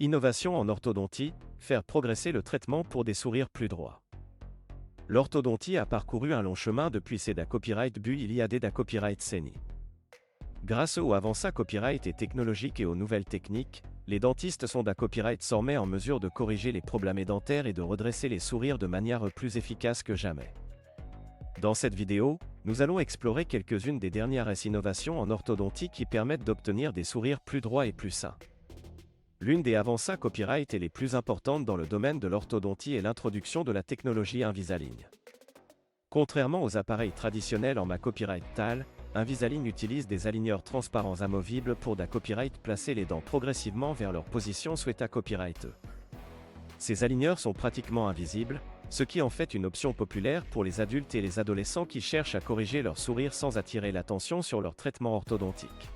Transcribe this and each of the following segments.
Innovation en orthodontie, faire progresser le traitement pour des sourires plus droits. L'orthodontie a parcouru un long chemin depuis ses da copyright bu il y a des da copyright Seni. Grâce aux avancées copyright et technologiques et aux nouvelles techniques, les dentistes sont da copyright désormais en mesure de corriger les problèmes dentaires et de redresser les sourires de manière plus efficace que jamais. Dans cette vidéo, nous allons explorer quelques-unes des dernières innovations en orthodontie qui permettent d'obtenir des sourires plus droits et plus sains. L'une des avancées copyright et les plus importantes dans le domaine de l'orthodontie est l'introduction de la technologie Invisalign. Contrairement aux appareils traditionnels en copyright TAL, Invisalign utilise des aligneurs transparents amovibles pour da copyright placer les dents progressivement vers leur position souhaitée copyright. Ces aligneurs sont pratiquement invisibles, ce qui en fait une option populaire pour les adultes et les adolescents qui cherchent à corriger leur sourire sans attirer l'attention sur leur traitement orthodontique.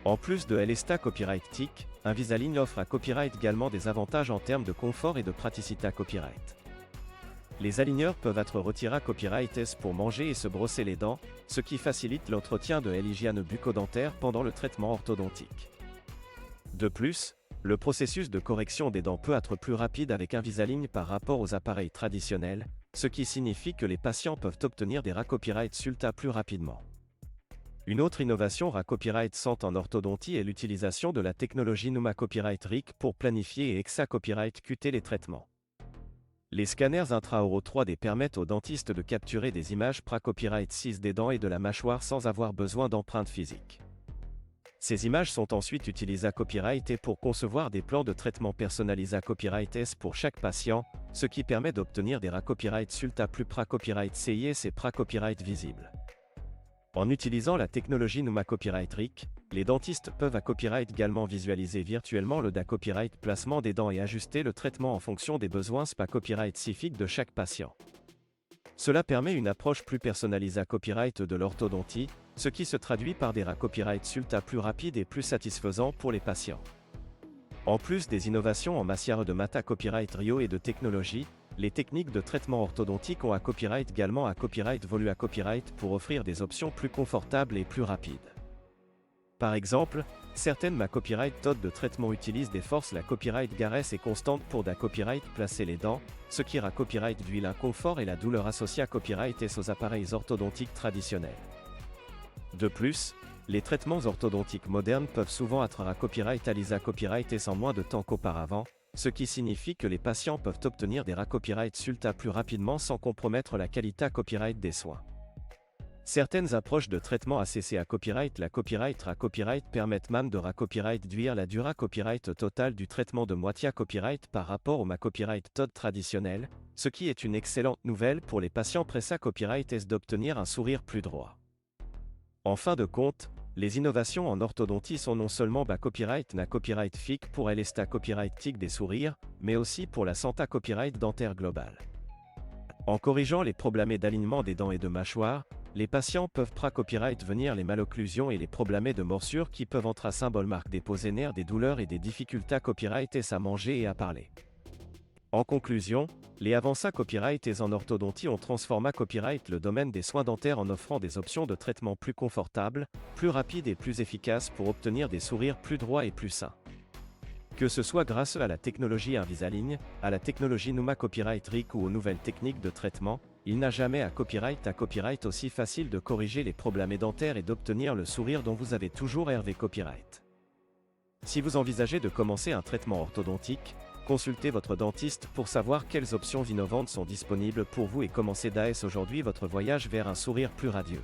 En plus de l'esta copyright TIC, Invisalign offre à copyright également des avantages en termes de confort et de praticité à copyright. Les aligneurs peuvent être retirés à copyright pour manger et se brosser les dents, ce qui facilite l'entretien de l'hygiène bucco-dentaire pendant le traitement orthodontique. De plus, le processus de correction des dents peut être plus rapide avec Invisalign par rapport aux appareils traditionnels, ce qui signifie que les patients peuvent obtenir des copyright sulta plus rapidement. Une autre innovation copyright centre en orthodontie est l'utilisation de la technologie Numa Copyright RIC pour planifier et copyright QT les traitements. Les scanners intraoraux 3D permettent aux dentistes de capturer des images copyright 6 des dents et de la mâchoire sans avoir besoin d'empreintes physiques. Ces images sont ensuite utilisées à copyright et pour concevoir des plans de traitement personnalisés à copyright S pour chaque patient, ce qui permet d'obtenir des copyright sulta plus copyright CIS et copyright visibles. En utilisant la technologie Numa Copyright RIC, les dentistes peuvent à copyright également visualiser virtuellement le da copyright placement des dents et ajuster le traitement en fonction des besoins copyright spécifiques de chaque patient. Cela permet une approche plus personnalisée à copyright de l'orthodontie, ce qui se traduit par des copyright sulta plus rapides et plus satisfaisants pour les patients. En plus des innovations en matière de copyright Rio et de technologie, les techniques de traitement orthodontique ont à copyright également à copyright volu à copyright pour offrir des options plus confortables et plus rapides. Par exemple, certaines copyright méthodes de traitement utilisent des forces la copyright garesse et constante pour da copyright placer les dents, ce qui copyright réduit l'inconfort et la douleur associée à copyright et aux appareils orthodontiques traditionnels. De plus, les traitements orthodontiques modernes peuvent souvent être copyright à copyright et sans moins de temps qu'auparavant, ce qui signifie que les patients peuvent obtenir des copyright sulta plus rapidement sans compromettre la qualité copyright des soins. Certaines approches de traitement ACC à copyright la copyright permettent même de copyright réduire la durée copyright totale du traitement de moitié copyright par rapport au copyright méthode traditionnelle, ce qui est une excellente nouvelle pour les patients pressés copyright et d'obtenir un sourire plus droit. En fin de compte, les innovations en orthodontie sont non seulement copyright FIC pour l'esta copyright TIC des sourires, mais aussi pour la santé copyright dentaire globale. En corrigeant les problèmes d'alignement des dents et de mâchoire, les patients peuvent copyright venir les malocclusions et les problèmes de morsure qui peuvent être un symbole marque des poser nerfs des douleurs et des difficultés copyright à manger et à parler. En conclusion, les avancées copyright en orthodontie ont transformé copyright le domaine des soins dentaires en offrant des options de traitement plus confortables, plus rapides et plus efficaces pour obtenir des sourires plus droits et plus sains. Que ce soit grâce à la technologie Invisalign, à la technologie Numa Copyright RIC ou aux nouvelles techniques de traitement, il n'a jamais à copyright aussi facile de corriger les problèmes dentaires et d'obtenir le sourire dont vous avez toujours rêvé copyright. Si vous envisagez de commencer un traitement orthodontique, consultez votre dentiste pour savoir quelles options innovantes sont disponibles pour vous et commencez aujourd'hui votre voyage vers un sourire plus radieux.